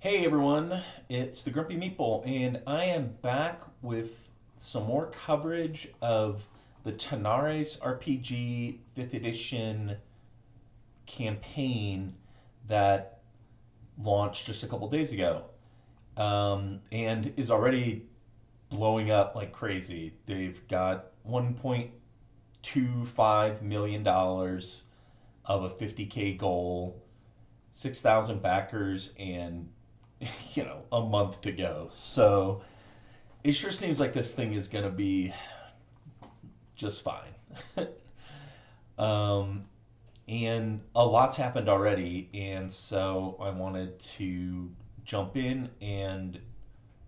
Hey everyone, it's the Grumpy Meatball, and I am back with some more coverage of the Tanares RPG 5th edition campaign that launched just a couple days ago, and is already blowing up like crazy. They've got $1.25 million dollars of a 50K goal, 6,000 backers, and a month to go. So it sure seems like this thing is going to be just fine. um, and a lot's happened already, and so I wanted to jump in and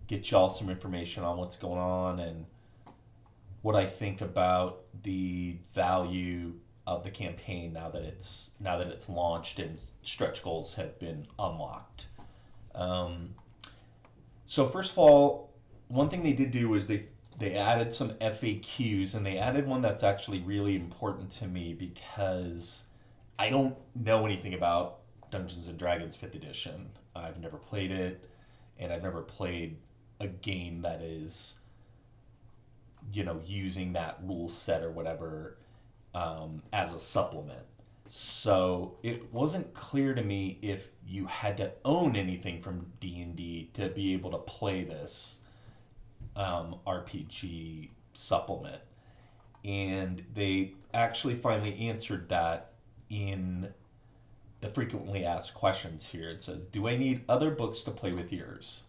get y'all some information on what's going on and what I think about the value of the campaign now that it's launched and stretch goals have been unlocked. Um, so first of all, one thing they did do was they added some FAQs, and they added one that's actually really important to me because I don't know anything about Dungeons and Dragons 5th edition. I've never played it, and I've never played a game that is using that rule set or whatever as a supplement. So it wasn't clear to me if you had to own anything from D&D to be able to play this RPG supplement. And they actually finally answered that in the frequently asked questions here. It says, "Do I need other books to play with yours?"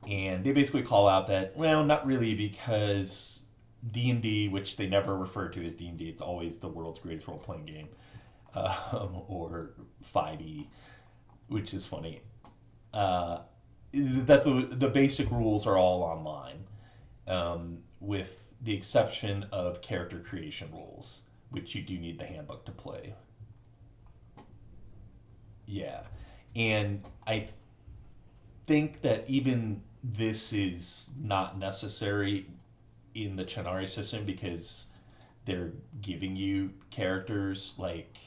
And they basically call out that, well, not really, because D&D, which they never refer to as D&D, it's always the world's greatest role-playing game, or 5e, which is funny. Uh, that the basic rules are all online, with the exception of character creation rules, which you do need the handbook to play. Yeah. And I think that even this is not necessary in the Chennai system because they're giving you characters like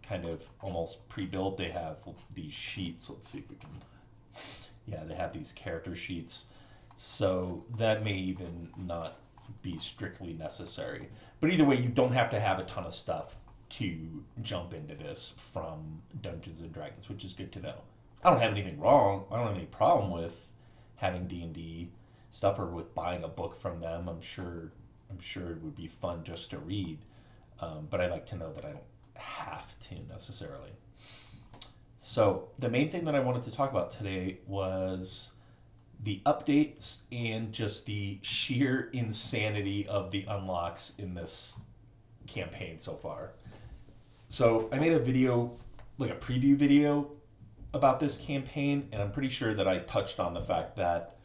kind of almost pre-built. They have these sheets. Let's see if we can. Yeah, they have these character sheets. So that may even not be strictly necessary. But either way, you don't have to have a ton of stuff to jump into this from Dungeons and Dragons, which is good to know. I don't have anything wrong. I don't have any problem with having D&D stuff or with buying a book from them. I'm sure it would be fun just to read, but I like to know that I don't have to necessarily. So the main thing that I wanted to talk about today was the updates and just the sheer insanity of the unlocks in this campaign so far. So I made a video, like a preview video about this campaign, and I'm pretty sure that I touched on the fact that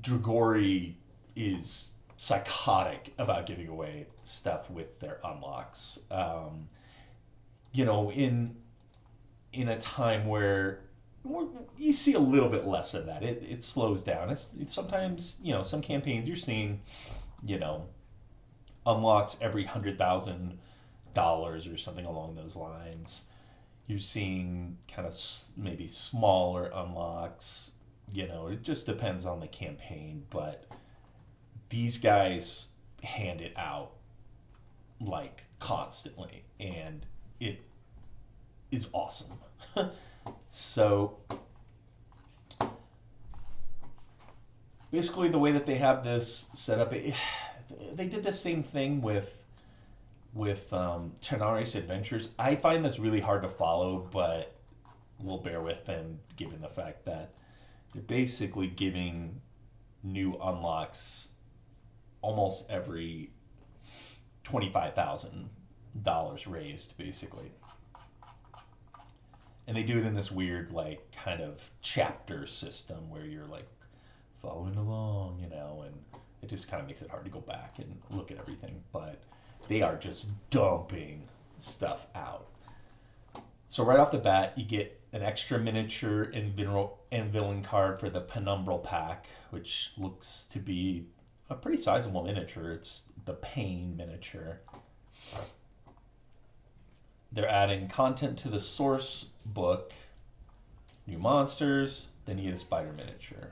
Dragori is psychotic about giving away stuff with their unlocks. In a time where you see a little bit less of that. It slows down. It's sometimes, some campaigns you're seeing, you know unlocks every $100,000 or something along those lines. You're seeing kind of maybe smaller unlocks. It just depends on the campaign, but these guys hand it out like constantly, and it is awesome. So basically, the way that they have this set up, they did the same thing with Tanares Adventures. I find this really hard to follow, but we'll bear with them given the fact that they're basically giving new unlocks almost every $25,000 raised, basically. And they do it in this weird, like, kind of chapter system where you're, like, following along, and it just kind of makes it hard to go back and look at everything. But they are just dumping stuff out. So right off the bat, you get an extra miniature and villain card for the Penumbral pack, which looks to be a pretty sizable miniature. It's the Pain miniature. They're adding content to the source book, new monsters, Then you get a spider miniature.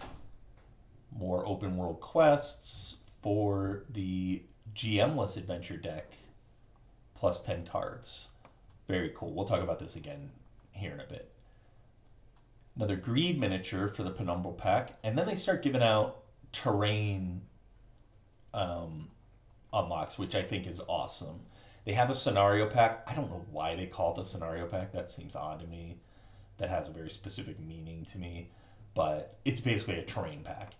More open world quests for the GM-less adventure deck, plus 10 cards. Very cool. We'll talk about this again here in a bit. Another greed miniature for the Penumbral pack, and then they start giving out terrain unlocks, which I think is awesome. They have a scenario pack. I don't know why they call it the scenario pack. That seems odd to me. That has a very specific meaning to me, but it's basically a terrain pack.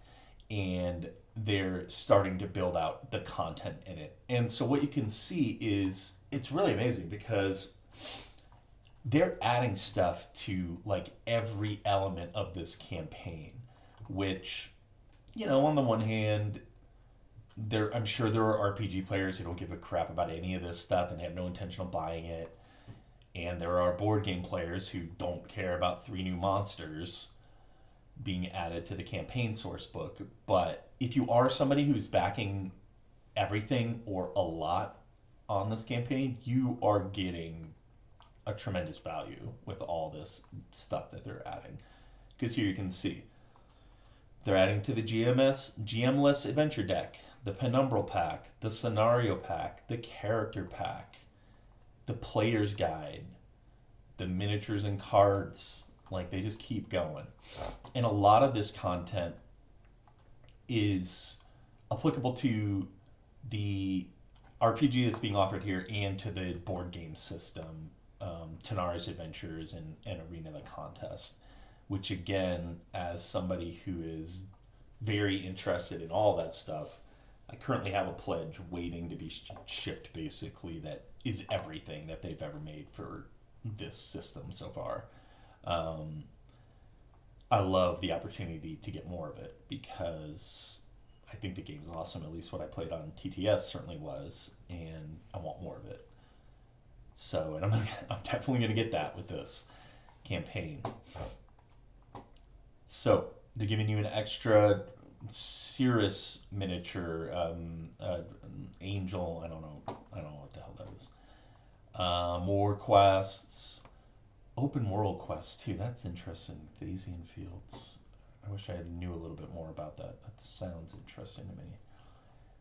And they're starting to build out the content in it. And so what you can see is it's really amazing because they're adding stuff to like every element of this campaign, which, you know, on the one hand, I'm sure there are RPG players who don't give a crap about any of this stuff and have no intention of buying it. And there are board game players who don't care about 3 new monsters being added to the campaign source book. But if you are somebody who's backing everything or a lot on this campaign, you are getting a tremendous value with all this stuff that they're adding. Because here you can see they're adding to the GM-less adventure deck, the Penumbral pack, the scenario pack, the character pack, the player's guide, the miniatures and cards. Like, they just keep going. And a lot of this content is applicable to the RPG that's being offered here and to the board game system, Tanares Adventures and Arena the Contest, which again, as somebody who is very interested in all that stuff, I currently have a pledge waiting to be shipped, basically, that is everything that they've ever made for this system so far. I love the opportunity to get more of it because I think the game's awesome. At least what I played on TTS certainly was, and I want more of it. So, and I'm definitely going to get that with this campaign. So, they're giving you an extra Cirrus miniature, Angel. I don't know what the hell that is. More quests. Open world quests too. That's interesting. Thasian Fields. I wish I knew a little bit more about that. That sounds interesting to me.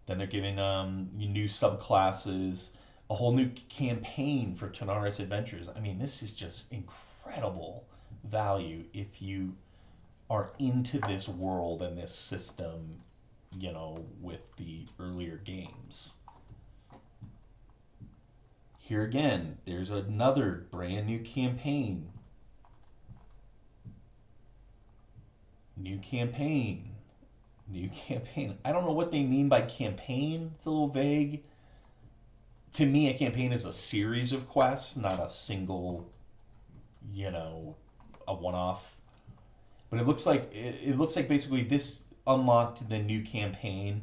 Then they're giving new subclasses, a whole new campaign for Tanares Adventures. I mean, this is just incredible value if you are into this world and this system, you know, with the earlier games. Here again, there's another brand new campaign. New campaign. I don't know what they mean by campaign. It's a little vague. To me, a campaign is a series of quests, not a single, you know, a one-off. But it looks like basically this unlocked the new campaign,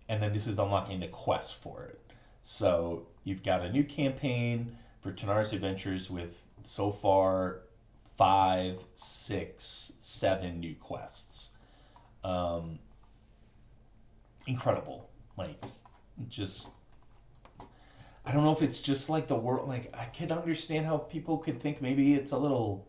and then this is unlocking the quest for it. So you've got a new campaign for Tanares Adventures with so far 5, 6, 7 new quests. Incredible. Like, just, I don't know if it's just like the world. Like, I could understand how people could think maybe it's a little,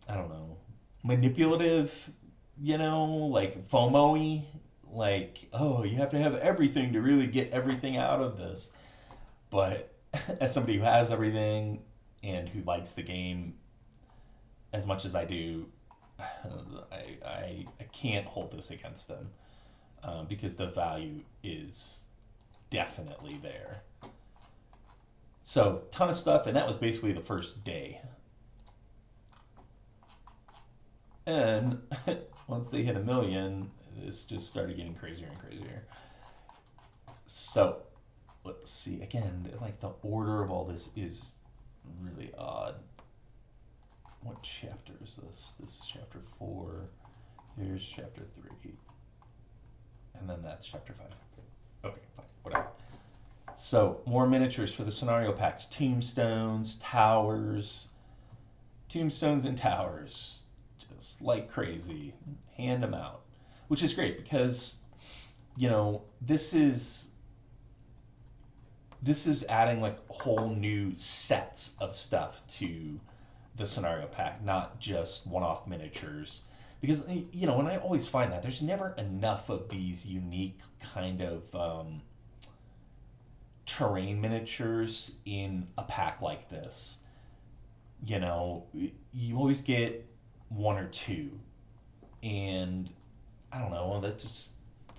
I don't know, manipulative, you know, like FOMO-y. Like, oh, you have to have everything to really get everything out of this. But as somebody who has everything and who likes the game as much as I do, I can't hold this against them because the value is definitely there. So, ton of stuff, and that was basically the first day. And once they hit 1 million, this just started getting crazier and crazier. So, let's see. Again, like, the order of all this is really odd. What chapter is this? This is chapter 4. Here's chapter 3. And then that's chapter 5. Okay, fine. Whatever. So, more miniatures for the scenario packs. Tombstones, towers. Tombstones and towers. Just like crazy. Hand them out. Which is great because, you know, this is adding like whole new sets of stuff to the scenario pack, not just one-off miniatures. Because, you know, and I always find that there's never enough of these unique kind of terrain miniatures in a pack like this. You know, you always get one or two, and I don't know, that just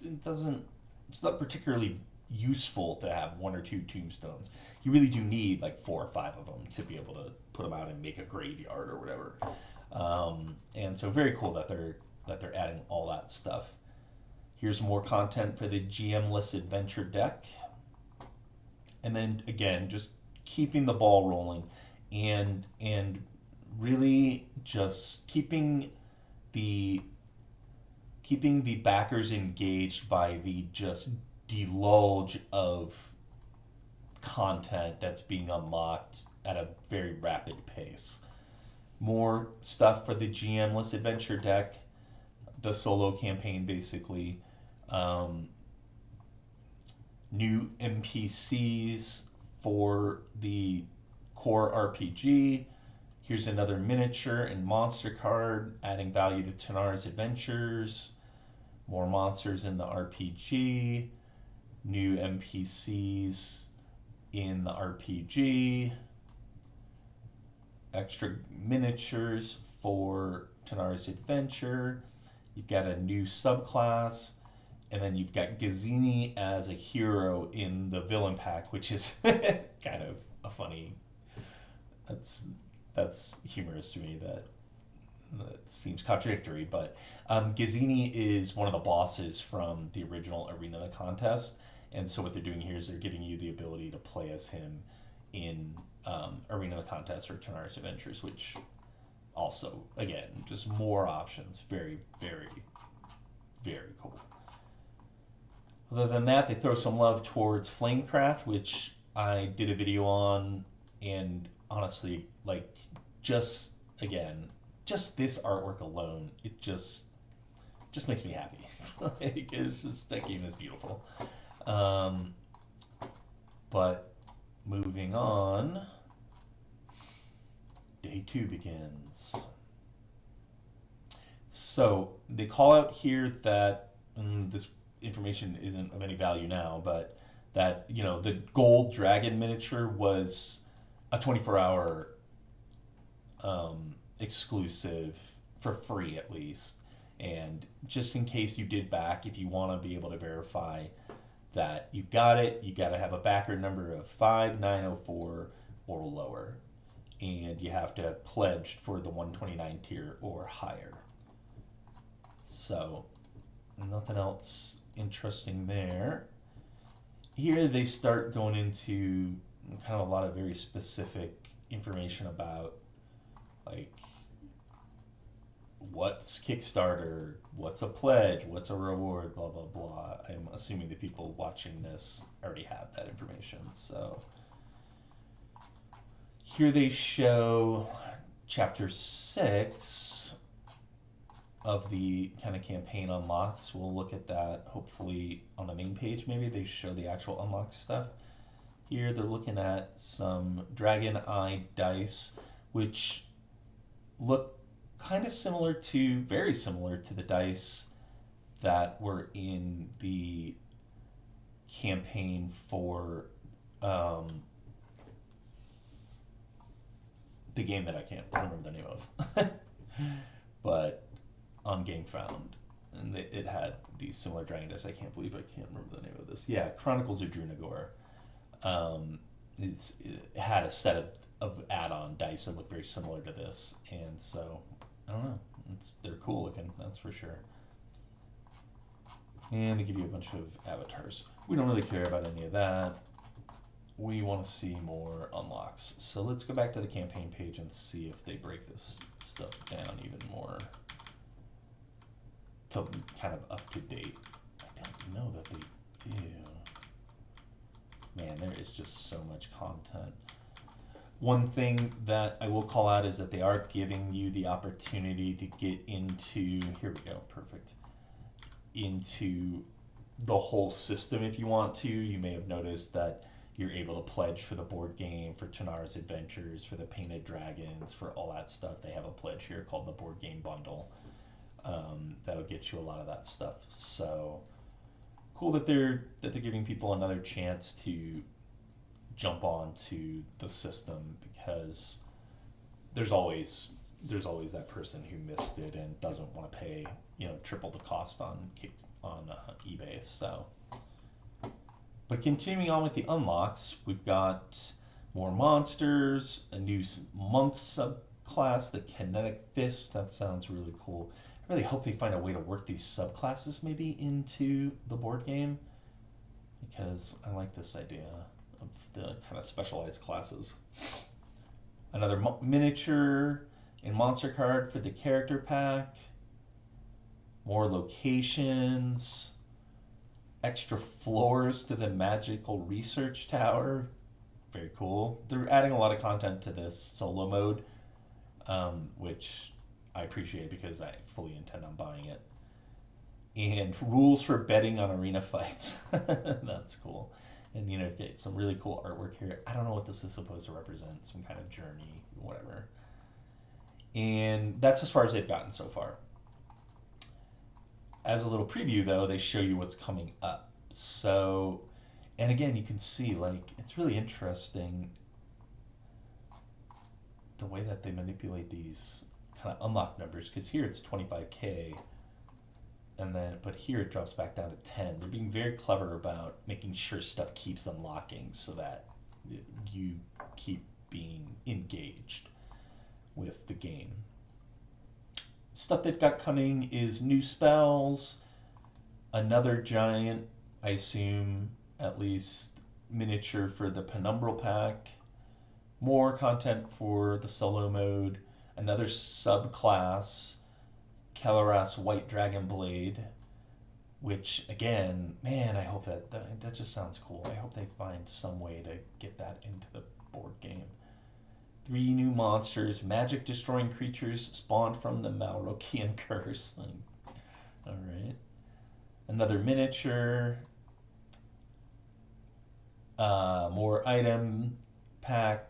it doesn't, it's not particularly useful to have one or two tombstones. You really do need like 4 or 5 of them to be able to put them out and make a graveyard or whatever. And so very cool that they're adding all that stuff. Here's more content for the GM-less adventure deck. And then again, just keeping the ball rolling and really just keeping the backers engaged by the just deluge of content that's being unlocked at a very rapid pace. More stuff for the GM-less adventure deck, the solo campaign basically. New NPCs for the core RPG. Here's another miniature and monster card, adding value to Tanares adventures. More monsters in the RPG. New NPCs in the RPG. Extra miniatures for Tanares adventure. You've got a new subclass. And then you've got Gazzini as a hero in the villain pack, which is kind of a funny. That's humorous to me. That seems contradictory, but Gazzini is one of the bosses from the original Arena of the Contest, and so what they're doing here is they're giving you the ability to play as him in Arena of the Contest or Tanares Adventures, which also, again, just more options. Very, very, very cool. Other than that, they throw some love towards Flamecraft, which I did a video on, and honestly, like, just this artwork alone, it just makes me happy. Like, it's just, that game is beautiful. But moving on, day 2 begins. So they call out here that this information isn't of any value now, but that, you know, the gold dragon miniature was a 24-hour exclusive for free at least. And just in case you did back, if you want to be able to verify that you got it, you got to have a backer number of 5904 or lower. And you have to have pledged for the 129 tier or higher. So, nothing else interesting there. Here they start going into kind of a lot of very specific information about, like, what's Kickstarter, what's a pledge, what's a reward, blah, blah, blah. I'm assuming the people watching this already have that information. So here they show chapter 6 of the kind of campaign unlocks. We'll look at that hopefully on the main page. Maybe they show the actual unlock stuff. Here they're looking at some Dragon Eye dice, which look kind of similar to, very similar to the dice that were in the campaign for the game that I can't remember the name of. But on GameFound, and it had these similar dragon dice. I can't believe I can't remember the name of this. Yeah, Chronicles of Drunagor. It had a set of add-on dice that look very similar to this, and so I don't know. They're cool looking, that's for sure. And they give you a bunch of avatars. We don't really care about any of that. We want to see more unlocks. So let's go back to the campaign page and see if they break this stuff down even more to kind of up to date. I don't know that they do. Man, there is just so much content. One thing that I will call out is that they are giving you the opportunity to get into, here we go, perfect, into the whole system if you want to. You may have noticed that you're able to pledge for the board game, for Tanares Adventures, for the Painted Dragons, for all that stuff. They have a pledge here called the Board Game Bundle. That'll get you a lot of that stuff. So cool that they're giving people another chance to jump onto the system, because there's always that person who missed it and doesn't want to pay triple the cost on eBay. So, but continuing on with the unlocks, we've got more monsters, a new monk subclass, the Kinetic Fist. That sounds really cool. I really hope they find a way to work these subclasses maybe into the board game, because I like this idea of the kind of specialized classes. Another miniature and monster card for the character pack. More locations. Extra floors to the magical research tower. Very cool. They're adding a lot of content to this solo mode, which I appreciate because I fully intend on buying it. And rules for betting on arena fights. That's cool. And you've got some really cool artwork here. I don't know what this is supposed to represent. Some kind of journey, whatever. And that's as far as they've gotten so far. As a little preview, though, they show you what's coming up. So, and again, you can see, it's really interesting the way that they manipulate these kind of unlock numbers, because here it's 25K, but here it drops back down to 10. They're being very clever about making sure stuff keeps unlocking so that you keep being engaged with the game. Stuff they've got coming is new spells, another giant, I assume, at least miniature for the Penumbral pack, more content for the solo mode, another subclass, Kalaras White Dragon Blade, which, again, man, I hope that just sounds cool. I hope they find some way to get that into the board game. 3 new monsters, magic-destroying creatures spawned from the Malrokian curse. All right. Another miniature. More item pack.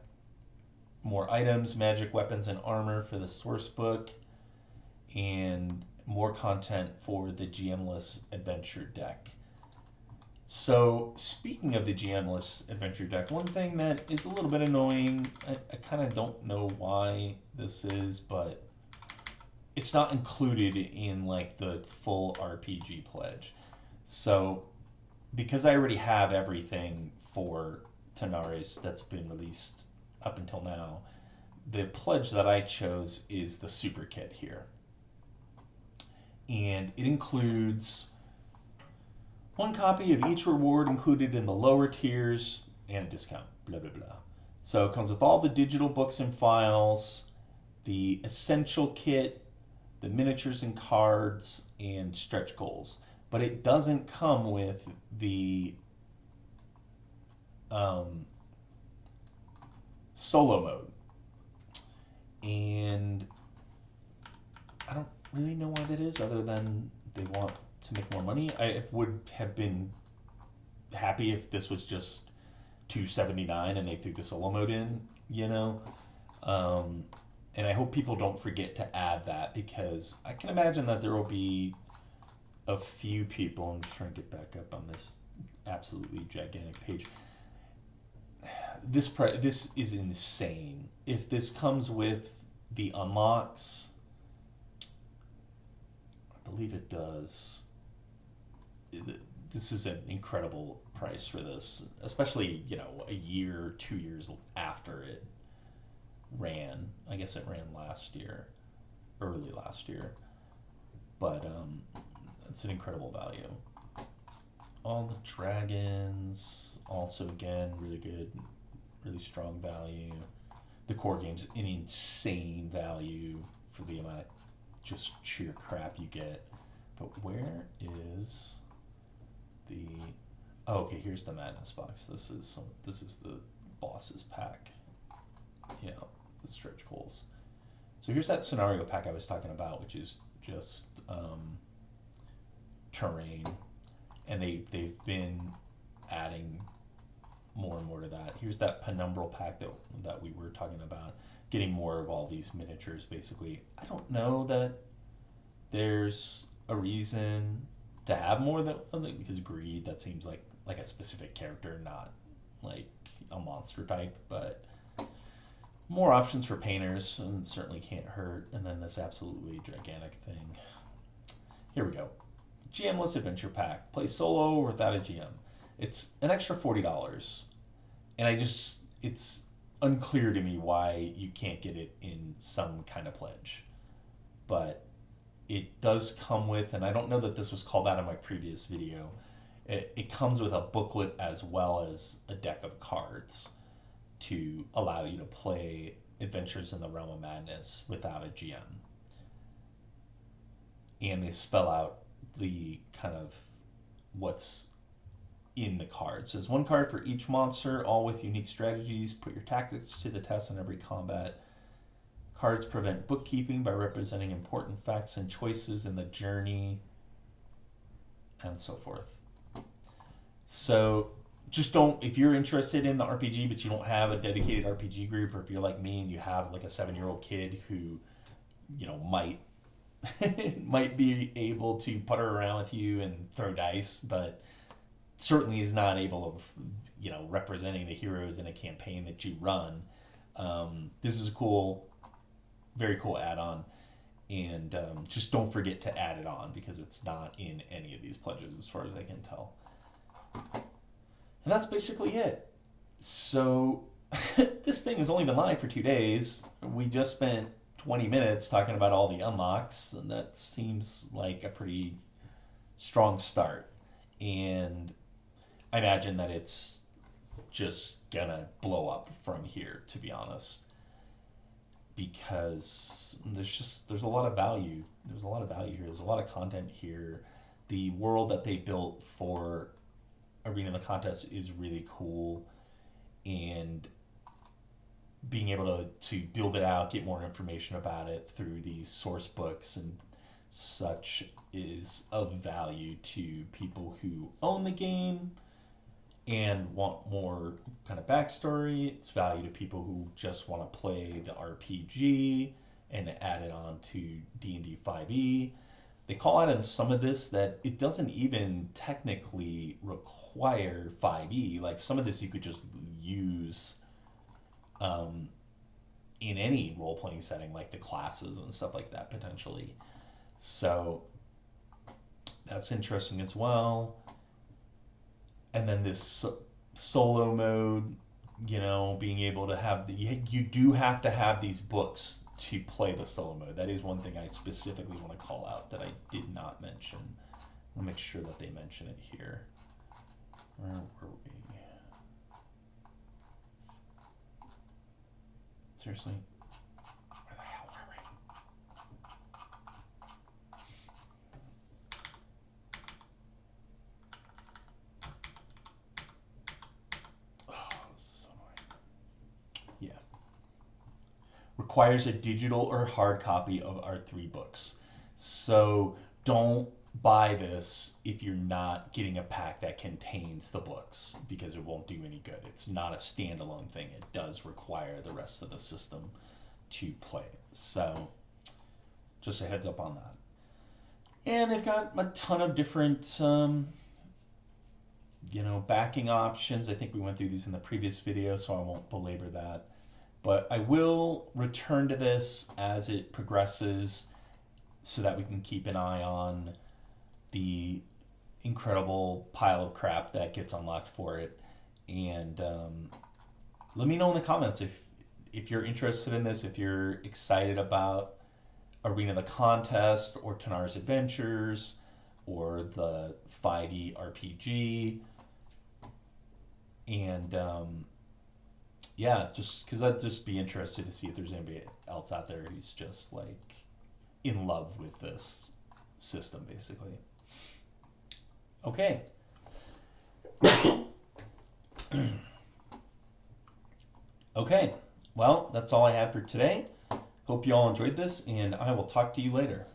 More items, magic weapons, and armor for the source book. And more content for the GM-less adventure deck. So, speaking of the GM-less adventure deck, one thing that is a little bit annoying, I kind of don't know why this is, but it's not included in the full RPG pledge. So, because I already have everything for Tanares that's been released up until now, the pledge that I chose is the super kit here. And it includes 1 copy of each reward included in the lower tiers and a discount, blah, blah, blah. So it comes with all the digital books and files, the essential kit, the miniatures and cards, and stretch goals. But it doesn't come with the solo mode. And I don't really know why that is, other than they want to make more money. I would have been happy if this was just $279 and they threw the solo mode in, and I hope people don't forget to add that, because I can imagine that there will be a few people. I'm just trying to get back up on this absolutely gigantic page. This is insane. If this comes with the unlocks, I believe it does. This is an incredible price for this, especially, a year, 2 years after it ran. I guess it ran early last year. But it's an incredible value. All the dragons, also, again, really good, really strong value. The core game's an insane value for the amount of just sheer crap you get. But where is the... Oh, okay, here's the Madness box. This is the Bosses pack. Yeah, the stretch goals. So here's that scenario pack I was talking about, which is just terrain. And they've been adding more and more to that. Here's that penumbral pack that we were talking about, getting more of all these miniatures, basically. I don't know that there's a reason to have more because greed, that seems like a specific character, not like a monster type, but more options for painters and certainly can't hurt. And then this absolutely gigantic thing. Here we go. GM-less adventure pack. Play solo or without a GM. It's an extra $40. And it's unclear to me why you can't get it in some kind of pledge. But it does come with, and I don't know that this was called out in my previous video, it comes with a booklet as well as a deck of cards to allow you to play Adventures in the Realm of Madness without a GM. And they spell out the kind of what's in the cards. There's one card for each monster, all with unique strategies. Put your tactics to the test in every combat. Cards prevent bookkeeping by representing important facts and choices in the journey, and so forth. So just don't, if you're interested in the RPG but you don't have a dedicated RPG group, or if you're like me and you have like a 7-year-old kid who, might be able to putter around with you and throw dice, but certainly is not able of, representing the heroes in a campaign that you run. This is a very cool add-on, and just don't forget to add it on because it's not in any of these pledges as far as I can tell. And that's basically it. So this thing has only been live for 2 days. We just spent 20 minutes talking about all the unlocks, and that seems like a pretty strong start. And I imagine that it's just gonna blow up from here, to be honest, because there's a lot of value. There's a lot of value here. There's a lot of content here. The world that they built for Arena of the Contest is really cool, and being able to build it out, get more information about it through these source books and such is of value to people who own the game and want more kind of backstory. It's value to people who just want to play the RPG and add it on to D&D 5e. They call out in some of this that it doesn't even technically require 5e. Like some of this you could just use in any role-playing setting, like the classes and stuff like that, potentially. So that's interesting as well. And then this solo mode, being able to have you do have to have these books to play the solo mode. That is one thing I specifically want to call out that I did not mention. I'll make sure that they mention it here. Where were we? Seriously? Where the hell were we? Oh, this is so annoying. Yeah. Requires a digital or hard copy of our 3 books. So don't buy this if you're not getting a pack that contains the books, because it won't do any good. It's not a standalone thing. It does require the rest of the system to play. So just a heads up on that. And they've got a ton of different backing options. I think we went through these in the previous video, so I won't belabor that. But I will return to this as it progresses so that we can keep an eye on the incredible pile of crap that gets unlocked for it. And let me know in the comments if you're interested in this, if you're excited about Arena of the Contest or Tanares Adventures or the 5e RPG. And just because I'd just be interested to see if there's anybody else out there who's just like in love with this system, basically. Okay. Okay. Well, that's all I have for today. Hope you all enjoyed this, and I will talk to you later.